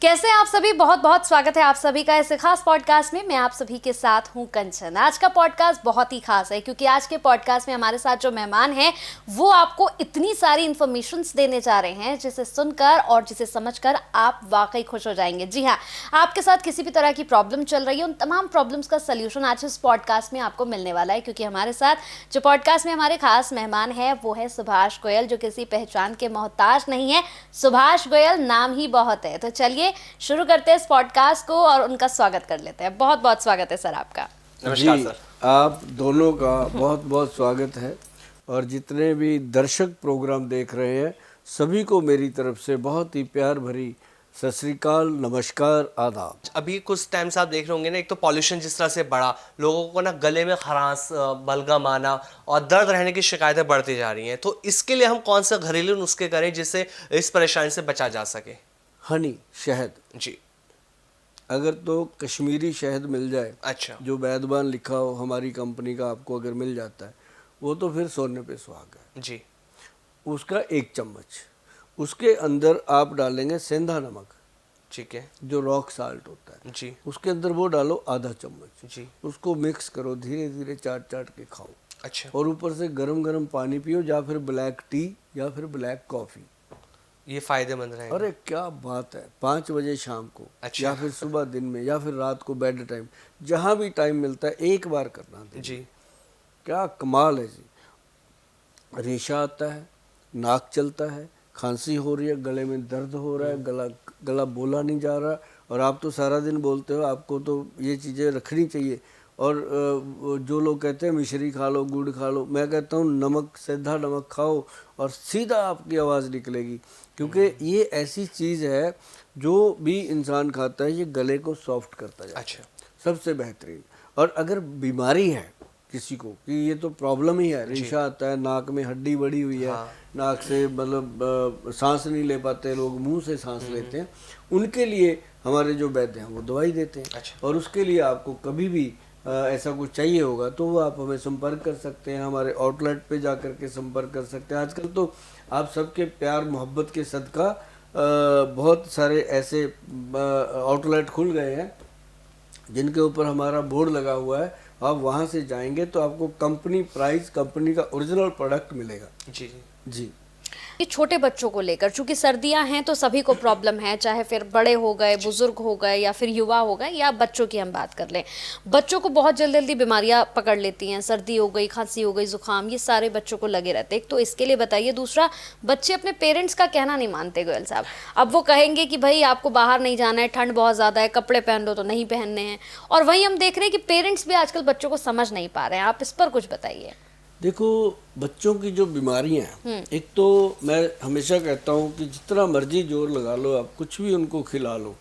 कैसे हैं आप सभी। बहुत बहुत स्वागत है आप सभी का इस खास पॉडकास्ट में। मैं आप सभी के साथ हूं कंचन। आज का पॉडकास्ट बहुत ही खास है क्योंकि आज के पॉडकास्ट में हमारे साथ जो मेहमान हैं वो आपको इतनी सारी इन्फॉर्मेशंस देने जा रहे हैं जिसे सुनकर और जिसे समझकर आप वाकई खुश हो जाएंगे। जी हाँ, आपके साथ किसी भी तरह की प्रॉब्लम चल रही है उन तमाम प्रॉब्लम्स का सल्यूशन आज इस पॉडकास्ट में आपको मिलने वाला है, क्योंकि हमारे साथ जो पॉडकास्ट में हमारे खास मेहमान है वो है सुभाष गोयल, जो किसी पहचान के मोहताज नहीं है। सुभाष गोयल नाम ही बहुत है। तो चलिए शुरू करते हैं इस पॉडकास्ट को और उनका स्वागत कर लेते हैं। बहुत बहुत स्वागत है सर आपका। नमस्कार सर। आप दोनों का बहुत बहुत स्वागत है और जितने भी दर्शक प्रोग्राम देख रहे हैं सभी को मेरी तरफ से बहुत ही प्यार भरी सत श्री अकाल, नमस्कार, आदाब। अभी कुछ टाइम से आप देख रहे होंगे ना, एक तो पॉल्यूशन जिस तरह से बढ़ा, लोगों को ना गले में खरांस, बलगम आना और दर्द रहने की शिकायतें बढ़ती जा रही हैं। तो इसके लिए हम कौन से घरेलू नुस्खे करें जिससे इस परेशानी से बचा जा सके? हनी, शहद जी। अगर तो कश्मीरी शहद मिल जाए, अच्छा। जो बैदबान लिखा हो हमारी कंपनी का, आपको अगर मिल जाता है वो तो फिर सोने पे सुहागा है। जी। उसका 1 चम्मच, उसके अंदर आप डालेंगे सेंधा नमक, ठीक है। जो रॉक साल्ट होता है, जी। उसके अंदर वो डालो आधा चम्मच। जी। उसको मिक्स करो, धीरे धीरे चाट चाट के खाओ। अच्छा। और ऊपर से गरम गरम पानी पियो, या फिर ब्लैक टी या फिर ब्लैक कॉफ़ी। ये फायदेमंद रहेगा। अरे क्या बात है, 5 बजे शाम को, अच्छा। या फिर सुबह दिन में, या फिर रात को बेड टाइम, जहाँ भी टाइम मिलता है एक बार करना है। जी। क्या कमाल है जी। रेशा आता है, नाक चलता है, खांसी हो रही है, गले में दर्द हो रहा है, गला बोला नहीं जा रहा, और आप तो सारा दिन बोलते हो, आपको तो ये चीज़ें रखनी चाहिए। और जो लोग कहते हैं मिश्री खा लो, गुड़ खा लो, मैं कहता हूँ नमक, सीधा नमक खाओ और सीधा आपकी आवाज़ निकलेगी। क्योंकि ये ऐसी चीज़ है जो भी इंसान खाता है ये गले को सॉफ्ट करता जाता है। अच्छा। सबसे बेहतरीन। और अगर बीमारी है किसी को कि ये तो प्रॉब्लम ही है, रेशा आता है, नाक में हड्डी बड़ी हुई है, नाक से मतलब सांस नहीं ले पाते लोग, मुंह से सांस लेते हैं, उनके लिए हमारे जो वैद्य हैं वो दवाई देते हैं। अच्छा। और उसके लिए आपको कभी भी ऐसा कुछ चाहिए होगा तो वो आप हमें संपर्क कर सकते हैं, हमारे आउटलेट पे जा कर के संपर्क कर सकते हैं। आजकल तो आप सबके प्यार मोहब्बत के सदका बहुत सारे ऐसे आउटलेट खुल गए हैं जिनके ऊपर हमारा बोर्ड लगा हुआ है। आप वहाँ से जाएंगे तो आपको कंपनी प्राइस, कंपनी का ओरिजिनल प्रोडक्ट मिलेगा। जी जी जी। ये छोटे बच्चों को लेकर, चूंकि सर्दियां हैं तो सभी को प्रॉब्लम है, चाहे फिर बड़े हो गए, बुजुर्ग हो गए या फिर युवा हो गए, या बच्चों की हम बात कर लें। बच्चों को बहुत जल्दी जल्दी बीमारियां पकड़ लेती हैं, सर्दी हो गई, खांसी हो गई, जुकाम, ये सारे बच्चों को लगे रहते हैं। एक तो इसके लिए बताइए, दूसरा बच्चे अपने पेरेंट्स का कहना नहीं मानते गोयल साहब। अब वो कहेंगे कि भाई आपको बाहर नहीं जाना है, ठंड बहुत ज़्यादा है, कपड़े पहन लो तो नहीं पहनने हैं। और वहीं हम देख रहे हैं कि पेरेंट्स भी आजकल बच्चों को समझ नहीं पा रहे हैं। आप इस पर कुछ बताइए। देखो, बच्चों की जो बीमारियां हैं, एक तो मैं हमेशा कहता हूं कि जितना मर्जी जोर लगा लो, आप कुछ भी उनको खिला लो,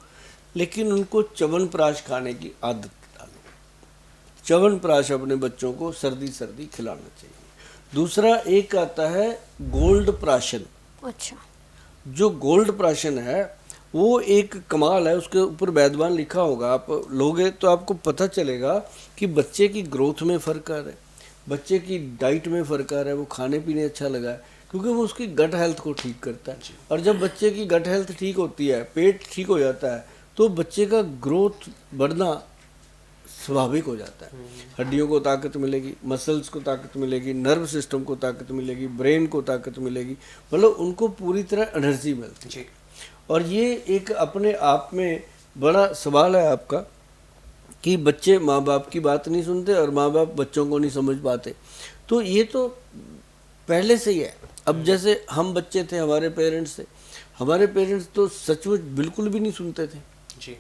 लेकिन उनको च्यवनप्राश खाने की आदत डालो। च्यवनप्राश अपने बच्चों को सर्दी सर्दी खिलाना चाहिए। दूसरा एक आता है गोल्ड प्राशन। अच्छा। जो गोल्ड प्राशन है वो एक कमाल है, उसके ऊपर वैद्यवान लिखा होगा, आप लोगे तो आपको पता चलेगा कि बच्चे की ग्रोथ में फ़र्क आ रहा है, बच्चे की डाइट में फ़र्क आ रहा है, वो खाने पीने अच्छा लगा है, क्योंकि वो उसकी गट हेल्थ को ठीक करता है। और जब बच्चे की गट हेल्थ ठीक होती है, पेट ठीक हो जाता है, तो बच्चे का ग्रोथ बढ़ना स्वाभाविक हो जाता है। हड्डियों को ताकत मिलेगी, मसल्स को ताकत मिलेगी, नर्व सिस्टम को ताकत मिलेगी, ब्रेन को ताकत मिलेगी, मतलब उनको पूरी तरह एनर्जी मिलती है। और ये एक अपने आप में बड़ा सवाल है आपका कि बच्चे माँ बाप की बात नहीं सुनते और माँ बाप बच्चों को नहीं समझ पाते। तो ये तो पहले से ही है। अब जैसे हम बच्चे थे, हमारे पेरेंट्स तो सचमुच बिल्कुल भी नहीं सुनते थे जी,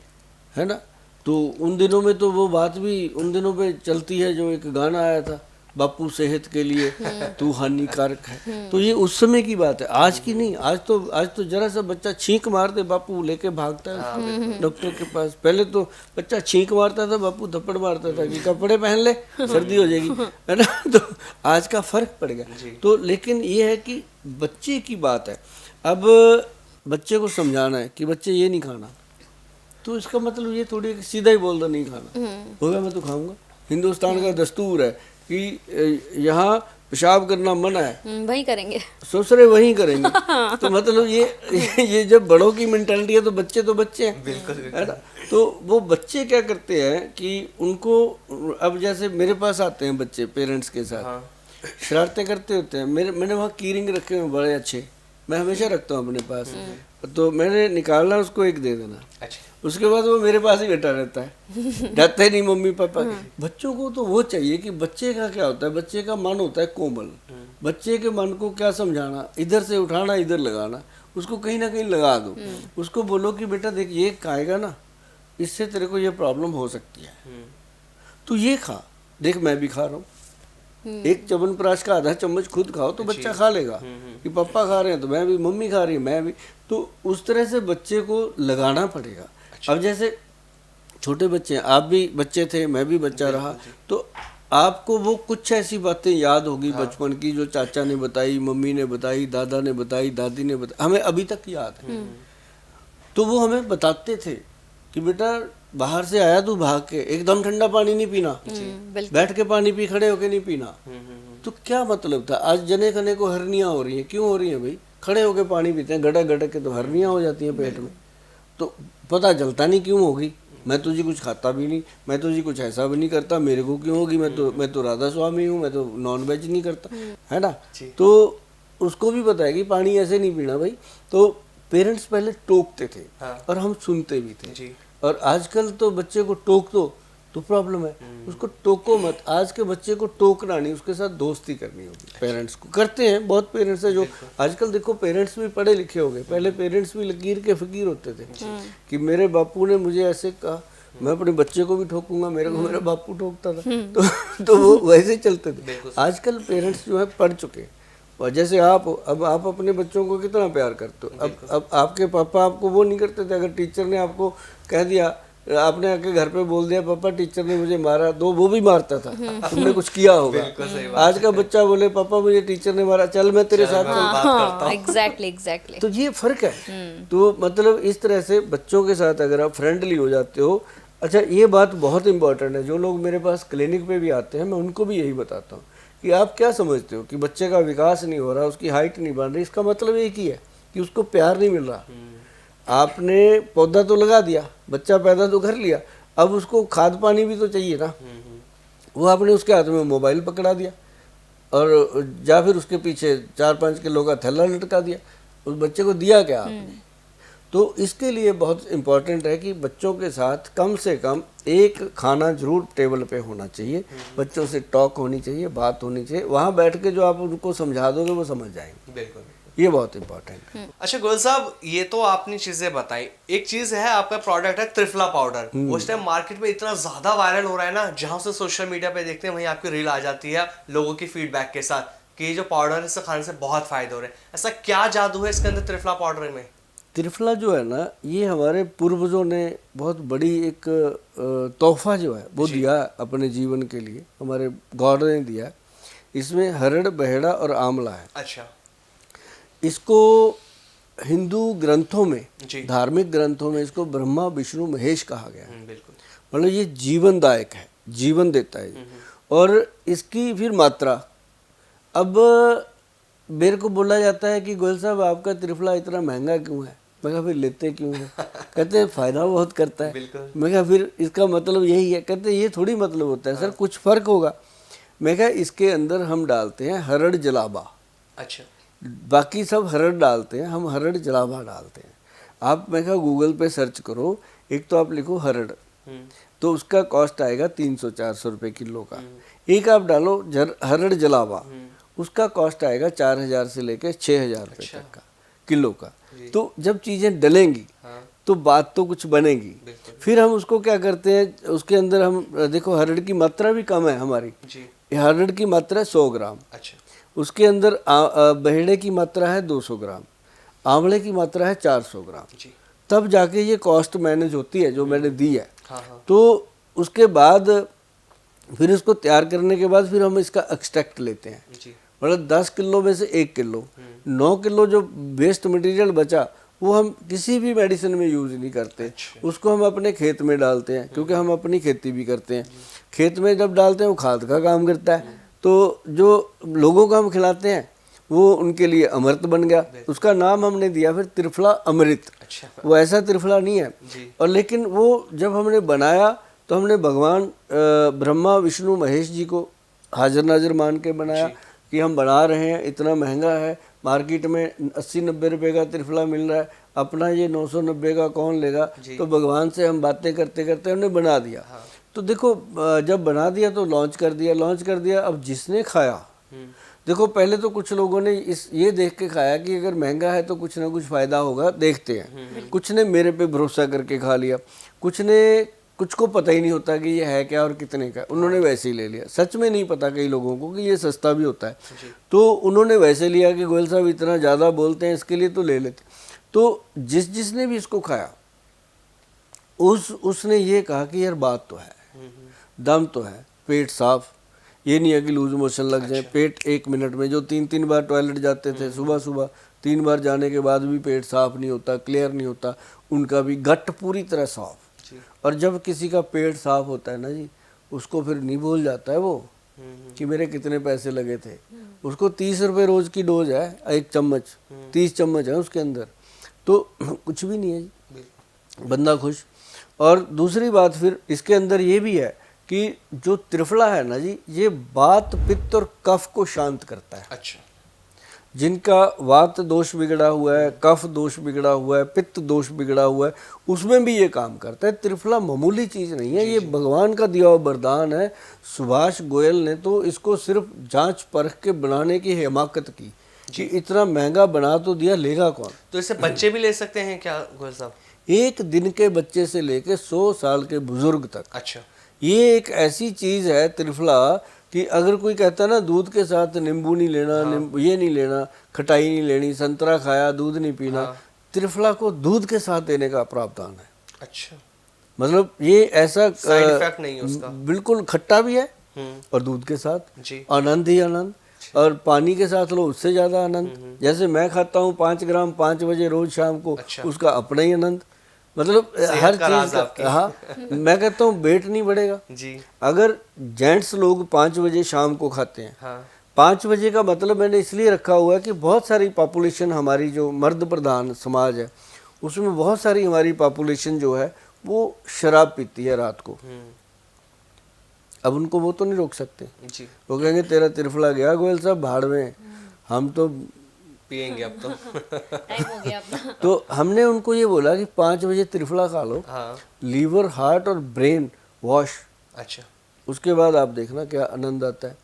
है ना। तो उन दिनों में तो वो बात भी उन दिनों पे चलती है, जो एक गाना आया था, बापू सेहत के लिए तू हानिकारक है। तो ये उस समय की बात है, आज की नहीं। आज तो जरा सा बच्चा छींक मार दे, बापू लेके भागता है डॉक्टर के पास। पहले तो बच्चा छींक मारता था, बापू थप्पड़ मारता था कि कपड़े पहन ले, सर्दी हो जाएगी, है ना। तो आज का फर्क पड़ गया। तो लेकिन ये है कि बच्चे की बात है। अब बच्चे को समझाना है कि बच्चे ये नहीं खाना, तो इसका मतलब ये थोड़ी सीधा ही बोल दो नहीं खाना, होगा मैं तो खाऊंगा। हिंदुस्तान का दस्तूर है कि यहाँ पेशाब करना मना है, वही करेंगे। ससुरे वहीं करेंगे। तो मतलब ये जब बड़ों की मेंटालिटी है तो बच्चे हैं, बिल्कुल है ना। तो वो बच्चे क्या करते हैं कि उनको, अब जैसे मेरे पास आते हैं बच्चे पेरेंट्स के साथ, हाँ। शरारतें करते होते हैं। मैंने वहाँ कीरिंग रखे हुए हैं बड़े अच्छे, मैं हमेशा रखता हूँ अपने पास। तो मैंने निकालना, उसको एक दे देना, अच्छा। उसके बाद वो मेरे पास ही बैठा रहता है, जाता ही नहीं मम्मी पापा। बच्चों को तो वो चाहिए कि बच्चे का क्या होता है, बच्चे का मन होता है कोमल। बच्चे के मन को क्या समझाना, इधर से उठाना इधर लगाना, उसको कहीं ना कहीं लगा दो। उसको बोलो कि बेटा देख ये खाएगा ना, इससे तेरे को ये प्रॉब्लम हो सकती है, तू ये खा, देख मैं भी खा रहा हूँ। एक च्यवनप्राश का आधा चम्मच खुद खाओ तो बच्चा खा लेगा कि पापा खा रहे हैं तो मैं भी, मम्मी खा रही है मैं भी। तो उस तरह से बच्चे को लगाना पड़ेगा। अब जैसे छोटे बच्चे हैं, आप भी बच्चे थे, मैं भी बच्चा रहा, तो आपको वो कुछ ऐसी बातें याद होगी बचपन की जो चाचा ने बताई, मम्मी ने बताई, दादा ने बताई, दादी ने बताई, हमें अभी तक याद है। तो वो हमें बताते थे कि बेटा बाहर से आया तू भाग के, एकदम ठंडा पानी नहीं पीना, बैठ के पानी पी, खड़े होके नहीं पीना। तो क्या मतलब था? आज जने खने को हर्नियाँ हो रही हैं, क्यों हो रही हैं भाई? खड़े होके पानी पीते हैं, गड़क गड़क के, तो हर्नियाँ हो जाती हैं पेट में। तो पता चलता नहीं क्यों होगी। मैं तुझे कुछ खाता भी नहीं, मैं तुझे कुछ ऐसा भी नहीं करता, मेरे को क्यों होगी? मैं तो राधा स्वामी हूँ, मैं तो नॉन वेज नहीं करता, है ना। तो उसको भी पता है कि पानी ऐसे नहीं पीना भाई। तो पेरेंट्स पहले टोकते थे और हम सुनते भी थे। और आजकल तो बच्चे को टोक दो तो प्रॉब्लम है, उसको टोको मत। आज के बच्चे को टोकना नहीं, उसके साथ दोस्ती करनी होगी। पेरेंट्स को करते हैं, बहुत पेरेंट्स हैं जो आजकल, देखो पेरेंट्स भी पढ़े लिखे हो गए, पहले पेरेंट्स भी लकीर के फकीर होते थे कि मेरे बापू ने मुझे ऐसे कहा, मैं अपने बच्चे को भी ठोकूंगा, मेरे को मेरा बापू ठोकता था। तो वो वैसे चलते थे। आजकल पेरेंट्स जो है पढ़ चुके, और जैसे आप अपने बच्चों को कितना प्यार करते हो। अब आपके पापा आपको वो नहीं करते थे, अगर टीचर ने आपको कह दिया, आपने आके घर पे बोल दिया पापा टीचर ने मुझे मारा, तो वो भी मारता था, तुमने कुछ किया होगा। आज का बच्चा बोले पापा मुझे टीचर ने मारा, चल मैं तेरे साथ चलता हूं। एग्जैक्टली। तो ये फर्क है। तो मतलब इस तरह से बच्चों के साथ अगर आप फ्रेंडली हो जाते हो। अच्छा, ये बात बहुत इंपॉर्टेंट है, जो लोग मेरे पास क्लिनिक पे भी आते हैं, मैं उनको भी यही बताता हूँ कि आप क्या समझते हो कि बच्चे का विकास नहीं हो रहा, उसकी हाइट नहीं बढ़ रही, इसका मतलब एक ही है कि उसको प्यार नहीं मिल रहा। आपने पौधा तो लगा दिया, बच्चा पैदा तो कर लिया, अब उसको खाद पानी भी तो चाहिए ना। वो आपने उसके हाथ में मोबाइल पकड़ा दिया और या फिर उसके पीछे 4-5 किलो का थैला लटका दिया, उस बच्चे को दिया क्या आपने? तो इसके लिए बहुत इम्पोर्टेंट है कि बच्चों के साथ कम से कम एक खाना जरूर टेबल पे होना चाहिए, बच्चों से टॉक होनी चाहिए, बात होनी चाहिए। वहाँ बैठ के जो आप उनको समझा दोगे वो समझ जाएंगे। बिल्कुल, ये बहुत इंपॉर्टेंट है। अच्छा गोयल साहब, ये तो आपने चीजें बताई, एक चीज है आपका प्रोडक्ट है त्रिफला पाउडर। उस टाइम मार्केट में इतना ज्यादा वायरल हो रहा है ना, जहां से सोशल मीडिया पे देखते हैं वहीं आपकी रील आ जाती है लोगों की फीडबैक के साथ कि ये जो पाउडर है इससे खाने से बहुत फायदे हो रहे हैं। ऐसा क्या जादू है इसके अंदर त्रिफला पाउडर में? त्रिफला जो है ना, ये हमारे पूर्वजों ने बहुत बड़ी एक तोहफा जो है वो दिया अपने जीवन के लिए, हमारे गॉड ने दिया। इसमें हरड़, बहेड़ा और आंवला है। अच्छा। इसको हिंदू ग्रंथों में, धार्मिक ग्रंथों में इसको ब्रह्मा विष्णु महेश कहा गया है। बिल्कुल। मतलब ये जीवनदायक है, जीवन देता है। और इसकी फिर मात्रा, अब मेरे को बोला जाता है कि गोयल साहब आपका त्रिफला इतना महंगा क्यों है? मैं कहा फिर लेते क्यों है? कहते हैं फायदा बहुत करता है। मैं कहा फिर इसका मतलब यही है? कहते ये थोड़ी मतलब होता है सर, कुछ फर्क होगा। मैं कहा इसके अंदर हम डालते हैं हरड़ जलाबा। अच्छा। बाकी सब हरड़ डालते हैं, हम हरड़ जलाबा डालते हैं। आप मैं कहा गूगल पे सर्च करो, एक तो आप लिखो हरड़, तो उसका कॉस्ट आएगा 300-400 रुपये किलो का। एक आप डालो हरड़ जलावा, उसका कॉस्ट आएगा 4000 से लेकर 6000 रुपये तक का किलो का। तो जब चीज़ें डलेंगी तो बात तो कुछ बनेगी। फिर हम उसको क्या करते हैं, उसके अंदर हम देखो हरड़ की मात्रा भी कम है हमारी, हरड़ की मात्रा है 100 ग्राम। अच्छा। उसके अंदर बहेड़े की मात्रा है 200 ग्राम, आंवले की मात्रा है 400 ग्राम। तब जाके ये कॉस्ट मैनेज होती है जो मैंने दी है। तो उसके बाद फिर इसको तैयार करने के बाद फिर हम इसका एक्सट्रैक्ट लेते हैं। मतलब 10 किलो में से 1 किलो, 9 किलो जो वेस्ट मटेरियल बचा वो हम किसी भी मेडिसिन में यूज़ नहीं करते। उसको हम अपने खेत में डालते हैं, क्योंकि हम अपनी खेती भी करते हैं। खेत में जब डालते हैं वो खाद का काम करता है। तो जो लोगों को हम खिलाते हैं वो उनके लिए अमृत बन गया, उसका नाम हमने दिया फिर त्रिफला अमृत। अच्छा। वो ऐसा त्रिफला नहीं है। जी। और लेकिन वो जब हमने बनाया तो हमने भगवान ब्रह्मा विष्णु महेश जी को हाजिर नाजिर मान के बनाया कि हम बना रहे हैं, इतना महंगा है, मार्केट में 80-90 रुपए का त्रिफला मिल रहा है, अपना ये 990 का कौन लेगा। तो भगवान से हम बातें करते करते हमने बना दिया। तो देखो जब बना दिया तो लॉन्च कर दिया। अब जिसने खाया, देखो पहले तो कुछ लोगों ने ये देख के खाया कि अगर महंगा है तो कुछ ना कुछ फायदा होगा, देखते हैं। कुछ ने मेरे पे भरोसा करके खा लिया, कुछ को पता ही नहीं होता कि ये है क्या और कितने का, उन्होंने वैसे ही ले लिया। सच में नहीं पता कई लोगों को कि ये सस्ता भी होता है, तो उन्होंने वैसे लिया कि गोयल साहब इतना ज़्यादा बोलते हैं इसके लिए तो ले लेते। तो जिसने भी इसको खाया उसने ये कहा कि यार बात तो है, दम तो है, पेट साफ, ये नहीं है कि लूज मोशन लग जाए। पेट 1 मिनट में, जो 3-3 बार टॉयलेट जाते थे सुबह सुबह, 3 बार जाने के बाद भी पेट साफ नहीं होता, क्लियर नहीं होता, उनका भी गट पूरी तरह साफ। और जब किसी का पेट साफ होता है ना जी, उसको फिर नहीं भूल जाता है वो कि मेरे कितने पैसे लगे थे। उसको 30 रुपये रोज की डोज है, 1 चम्मच, 30 चम्मच है उसके अंदर, तो कुछ भी नहीं है जी, बंदा खुश। और दूसरी बात फिर इसके अंदर ये भी है कि जो त्रिफला है ना जी, ये वात पित्त और कफ को शांत करता है। अच्छा। जिनका वात दोष बिगड़ा हुआ है, कफ दोष बिगड़ा हुआ है, पित्त दोष बिगड़ा हुआ है, उसमें भी ये काम करता है। त्रिफला मामूली चीज़ नहीं है, ये भगवान का दिया हुआ वरदान है। सुभाष गोयल ने तो इसको सिर्फ जांच परख के बनाने की हिमाकत की कि इतना महंगा बना तो दिया, लेगा कौन। तो इसे बच्चे भी ले सकते हैं क्या गोयल साहब? 1 दिन के बच्चे से लेके 100 साल के बुजुर्ग तक। अच्छा। ये एक ऐसी चीज़ है त्रिफला कि अगर कोई कहता है ना दूध के साथ नींबू नहीं लेना, ये नहीं लेना, खटाई नहीं लेनी, संतरा खाया दूध नहीं पीना, त्रिफला को दूध के साथ देने का प्रावधान है। अच्छा। मतलब ये ऐसा साइड इफेक्ट नहीं है उसका, बिल्कुल खट्टा भी है और दूध के साथ जी। आनंद ही आनंद। और पानी के साथ लो उससे ज़्यादा आनंद। जैसे मैं खाता हूँ 5 ग्राम 5 बजे रोज शाम को, उसका अपना ही आनंद। मतलब हर चीज का, हाँ मैं कहता हूँ वेट नहीं बढ़ेगा जी। अगर जेंट्स लोग 5 बजे शाम को खाते हैं। हाँ। 5 बजे का मतलब मैंने इसलिए रखा हुआ है कि बहुत सारी पॉपुलेशन हमारी जो मर्द प्रधान समाज है, उसमें बहुत सारी हमारी पॉपुलेशन जो है वो शराब पीती है रात को। अब उनको वो तो नहीं रोक सकते जी। वो कहेंगे तेरा त्रिफला गया गोयल साहब भाड़ में, हम तो पिएंगे अब तो टाइम हो गया अपना। तो हमने उनको ये बोला कि 5 बजे त्रिफला खा लो, हाँ। लीवर हार्ट और ब्रेन वॉश, अच्छा। उसके बाद आप देखना क्या आनंद आता है।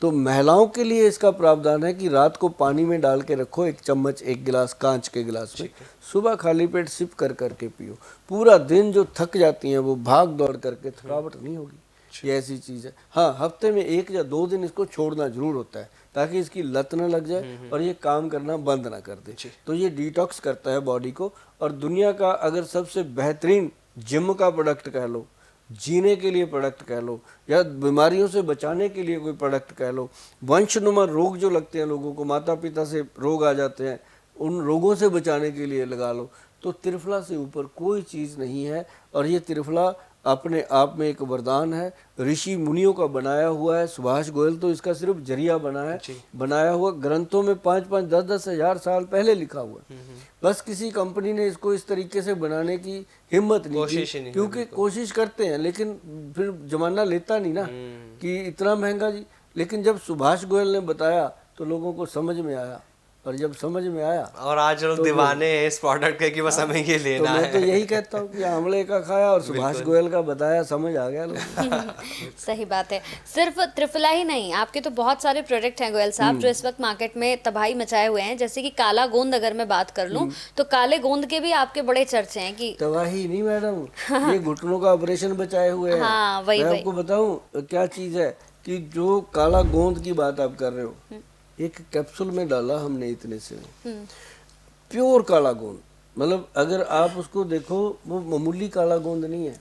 तो महिलाओं के लिए इसका प्रावधान है कि रात को पानी में डाल के रखो 1 चम्मच 1 गिलास कांच के गिलास में, सुबह खाली पेट सिप कर करके पियो। पूरा दिन जो थक जाती हैं वो भाग दौड़ करके थकावट नहीं होगी। ये ऐसी चीज़ है। हाँ, हफ्ते में 1 या 2 दिन इसको छोड़ना जरूर होता है ताकि इसकी लत न लग जाए और ये काम करना बंद ना कर दे। तो ये डिटॉक्स करता है बॉडी को। और दुनिया का अगर सबसे बेहतरीन जिम का प्रोडक्ट कह लो, जीने के लिए प्रोडक्ट कह लो, या बीमारियों से बचाने के लिए कोई प्रोडक्ट कह लो, वंशनुमा रोग जो लगते हैं लोगों को, माता पिता से रोग आ जाते हैं, उन रोगों से बचाने के लिए लगा लो, तो त्रिफला से ऊपर कोई चीज़ नहीं है। और ये त्रिफला अपने आप में एक वरदान है, ऋषि मुनियों का बनाया हुआ है। सुभाष गोयल तो इसका सिर्फ जरिया बना है, बनाया हुआ ग्रंथों में 5-5, 10-10 हजार साल पहले लिखा हुआ है। बस किसी कंपनी ने इसको इस तरीके से बनाने की हिम्मत नहीं की, क्योंकि कोशिश करते हैं लेकिन फिर जमाना लेता नहीं ना कि इतना महंगा जी। लेकिन जब सुभाष गोयल ने बताया तो लोगों को समझ में आया, और जब समझ में आया और आज लोग दीवाने हैं इस प्रोडक्ट के कि बस हमें ये लेना तो मैं तो यही कहता हूँ कि आंवले का खाया और सुभाष गोयल का बताया, समझ आ गया लोग। सही बात है। सिर्फ त्रिफला ही नहीं, आपके तो बहुत सारे प्रोडक्ट हैं गोयल साहब जो इस वक्त मार्केट में तबाही मचाए हुए हैं। जैसे कि काला गोंद अगर मैं बात कर लूं तो काले गोंद के भी आपके बड़े चर्चे हैं कि तबाही नहीं मैडम, ये घुटनों का ऑपरेशन बचाए हुए हैं। हाँ, वही मैं आपको बताऊं क्या चीज है कि जो काला गोंद की बात आप कर रहे हो, एक कैप्सूल में डाला हमने इतने से, प्योर काला गोंद। मतलब अगर आप उसको देखो वो मामूली काला गोंद नहीं है,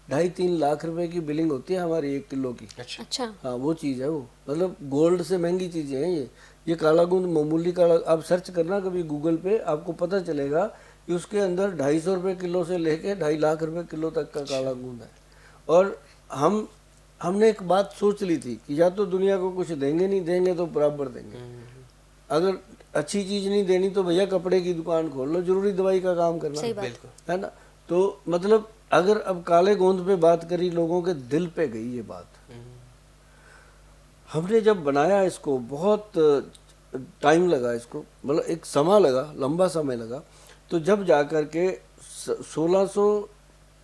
2.5-3 लाख रुपए की बिलिंग होती है हमारी 1 किलो की। अच्छा। हाँ वो चीज़ है वो, मतलब गोल्ड से महंगी चीज़ें हैं ये काला गोंद मामूली काला। आप सर्च करना कभी गूगल पे, आपको पता चलेगा कि उसके अंदर 250 रुपये किलो से लेके 2.5 लाख रुपए किलो तक का काला गोंद है। और हम हमने एक बात सोच ली थी कि या तो दुनिया को कुछ देंगे, नहीं देंगे तो बराबर देंगे। अगर अच्छी चीज नहीं देनी तो भैया कपड़े की दुकान खोल लो, जरूरी दवाई का काम करना, है ना। तो मतलब अगर अब काले गोंद पे बात करी, लोगों के दिल पे गई ये बात। हमने जब बनाया इसको बहुत टाइम लगा, इसको मतलब एक समय लगा, लंबा समय लगा। तो जब जाकर के 1600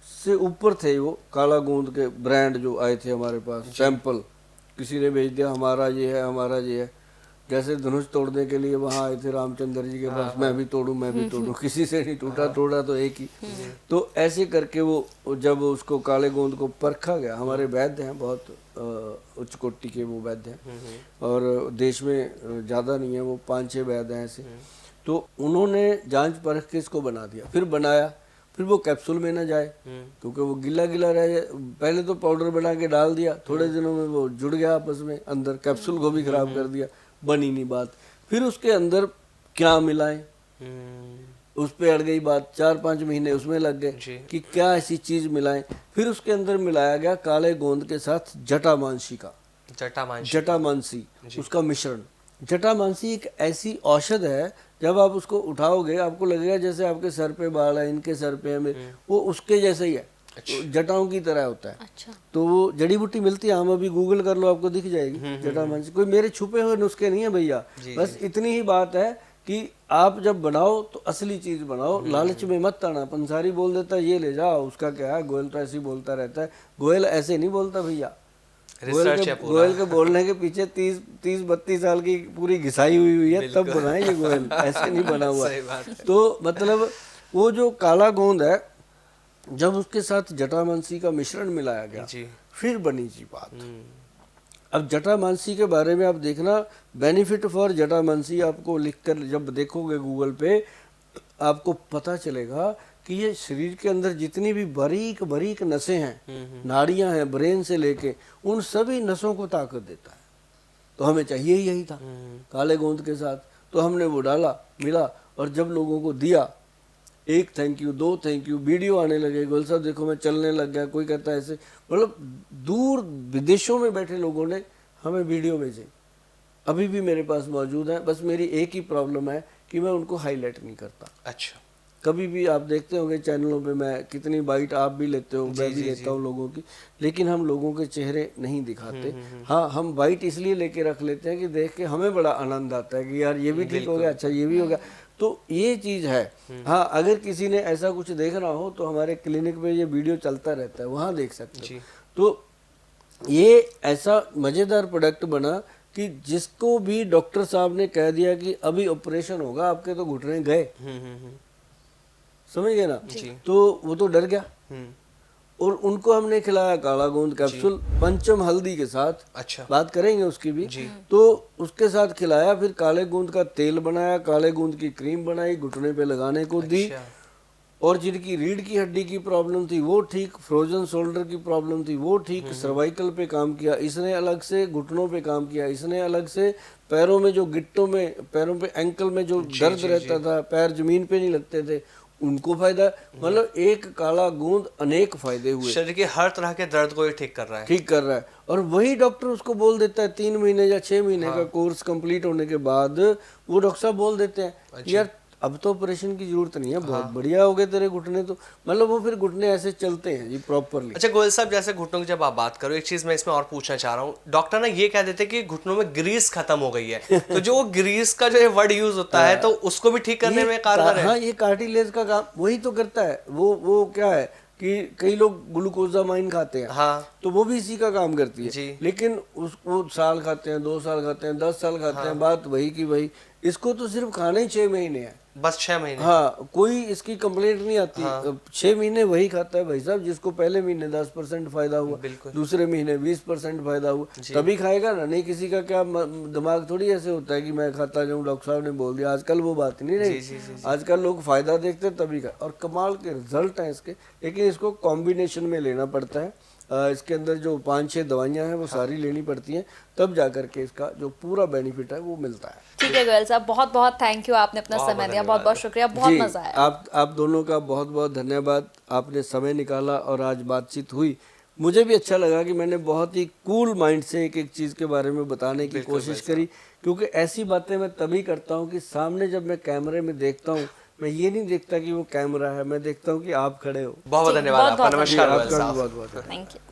से ऊपर थे वो काला गोंद के ब्रांड जो आए थे हमारे पास, सैंपल किसी ने भेज दिया, हमारा ये है, हमारा ये है। जैसे धनुष तोड़ने के लिए वहाँ आए थे रामचंद्र जी के पास, मैं भी तोड़ूं, मैं भी तोड़ूं, किसी से नहीं टूटा, तोड़ा तो एक ही। तो ऐसे करके वो जब उसको काले गोंद को परखा गया, हमारे वैद्य हैं बहुत उच्च कोटि के वो वैद्य हैं, और देश में ज़्यादा नहीं है, वो 5-6 वैद्य हैं ऐसे। तो उन्होंने जांच परख के इसको बना दिया, फिर बनाया, फिर वो कैप्सूल में ना जाए क्योंकि वो गिला गिला रह जाए। पहले तो पाउडर बना के डाल दिया, थोड़े दिनों में वो जुड़ गया आपस में अंदर, कैप्सूल को भी खराब कर दिया, बनी नहीं बात। फिर उसके अंदर क्या मिलाएं, उस पे अड़ गई बात। 4-5 महीने उसमें लग गए कि क्या ऐसी चीज मिलाएं। फिर उसके अंदर मिलाया गया काले गोंद के साथ जटामांसी का, जटामांसी उसका मिश्रण। जटामांसी एक ऐसी औषध है, जब आप उसको उठाओगे आपको लगेगा जैसे आपके सर पे बाल है, इनके सर पे है, वो उसके जैसे ही है, तो जटाओं की तरह होता है। अच्छा। तो वो जड़ी बूटी मिलती है, हम अभी गूगल कर लो आपको दिख जाएगी जटामांसी। कोई मेरे छुपे हुए नुस्खे नहीं है भैया, बस इतनी ही बात है कि आप जब बनाओ तो असली चीज बनाओ, लालच में मत आना। पंसारी बोल देता है ये ले जाओ, उसका क्या है, गोयल तो ऐसे ही बोलता रहता है। गोयल ऐसे नहीं बोलता भैया, गोयल के बोलने के पीछे 30-32 साल की पूरी घिसाई हुई है, तब बनाए ये गोयल, ऐसे नहीं बना हुआ। तो मतलब वो जो काला गोंद है, जब उसके साथ जटामांसी का मिश्रण मिलाया गया, फिर बनी जी बात। अब जटामांसी के बारे में आप देखना, बेनिफिट फॉर जटामांसी आपको लिखकर जब देखोगे गूगल पे, आपको पता चलेगा कि ये शरीर के अंदर जितनी भी बारीक बारीक नसें हैं, नाड़ियां हैं, ब्रेन से लेके उन सभी नसों को ताकत देता है। तो हमें चाहिए ही यही था काले गोंद के साथ। तो हमने वो डाला, मिला, और जब लोगों को दिया, 1 thank you, 2 thank you, video आने लगे, गोल साहब देखो मैं चलने लग गया, कोई कहता है ऐसे। मतलब दूर विदेशों में बैठे लोगों ने हमें वीडियो भेजे, अभी भी मेरे पास मौजूद है। बस मेरी एक ही प्रॉब्लम है कि मैं उनको हाईलाइट नहीं करता। अच्छा। कभी भी आप देखते होंगे चैनलों पे, मैं कितनी बाइट आप भी लेते हो, मैं भी लेता हूँ लोगों की, लेकिन हम लोगों के चेहरे नहीं दिखाते। हाँ, हम बाइट इसलिए लेके रख लेते हैं कि देख के हमें बड़ा आनंद आता है कि यार ये भी ठीक हो गया, अच्छा ये भी हो गया। तो ये चीज है। हाँ, अगर किसी ने ऐसा कुछ देखना हो तो हमारे क्लिनिक पे ये वीडियो चलता रहता है, वहाँ देख सकते हो। तो ये ऐसा मजेदार प्रोडक्ट बना कि जिसको भी डॉक्टर साहब ने कह दिया कि अभी ऑपरेशन होगा आपके, तो घुटने गए, समझ गए ना। तो वो तो डर गया, और उनको हमने खिलाया काला गोंद कैप्सूल पंचम हल्दी के साथ। अच्छा, बात करेंगे उसकी भी। तो उसके साथ खिलाया, फिर काले गोंद का तेल बनाया, काले गोंद की क्रीम बनाई, घुटने पे लगाने को दी। और जिनकी रीढ़ की हड्डी की प्रॉब्लम थी वो ठीक, फ्रोजन शोल्डर की प्रॉब्लम थी वो ठीक, सर्वाइकल पे काम किया इसने अलग से, घुटनों पे काम किया इसने अलग से, पैरों में जो गिट्टों में, पैरों पे एंकल में जो दर्द रहता था, पैर जमीन पे नहीं लगते थे, उनको फायदा। मतलब एक काला गोंद अनेक फायदे हुए, शरीर के हर तरह के दर्द को ये ठीक कर रहा है, ठीक कर रहा है। और वही डॉक्टर उसको बोल देता है 3 महीने या 6 महीने का कोर्स कंप्लीट होने के बाद, वो डॉक्टर साहब बोल देते हैं यार अब तो ऑपरेशन की जरूरत नहीं है, बहुत बढ़िया हो गए तेरे घुटने। तो मतलब वो फिर घुटने ऐसे चलते हैं जी प्रॉपरली। अच्छा गोयल साहब, जैसे घुटनों की जब आप बात करो, एक चीज मैं इसमें और पूछना चाह रहा हूँ। डॉक्टर ना ये कह देते कि घुटनों में ग्रीस खत्म हो गई है, तो जो वो ग्रीस का जो वर्ड यूज होता है, तो उसको भी ठीक करने में कारगर है। हाँ, ये कार्टिलेज का काम वही तो करता है। वो क्या है कि कई लोग ग्लूकोजामाइन खाते हैं, हाँ, तो वो भी इसी का काम करती है। लेकिन वो साल खाते हैं, 2 साल खाते हैं, 10 साल खाते हैं, बात वही की वही। इसको तो सिर्फ खाने ही 6 महीने है, बस 6 महीने। हाँ, कोई इसकी कंप्लेंट नहीं आती। 6 महीने वही खाता है भाई साहब जिसको पहले महीने 10% फायदा हुआ, दूसरे महीने 20% फायदा हुआ, तभी खाएगा ना। नहीं किसी का क्या दिमाग थोड़ी ऐसे होता है कि मैं खाता जाऊँ, डॉक्टर साहब ने बोल दिया। आजकल वो बात नहीं रही, आजकल लोग फायदा देखते तभी का, और कमाल के रिजल्ट हैं इसके। लेकिन इसको कॉम्बिनेशन में लेना पड़ता है। इसके अंदर जो 5-6 दवाइयाँ हैं वो सारी लेनी पड़ती हैं, तब जाकर के इसका जो पूरा बेनिफिट है वो मिलता है। ठीक है गोयल साहब, बहुत बहुत थैंक यू, आपने अपना समय दिया, बहुत बहुत शुक्रिया, बहुत मजा आया। आप दोनों का बहुत बहुत धन्यवाद, आपने समय निकाला और आज बातचीत हुई। मुझे भी अच्छा लगा कि मैंने बहुत ही कूल माइंड से एक एक चीज़ के बारे में बताने की कोशिश करी, क्योंकि ऐसी बातें मैं तभी करता हूँ कि सामने जब मैं कैमरे में देखता हूँ, मैं ये नहीं देखता कि वो कैमरा है, मैं देखता हूँ कि आप खड़े हो। बहुत बहुत जी, धन्यवाद बहुत आपका। बहुत नमस्कार आपका गोयल भी साहब। बहुत बहुत थैंक यू।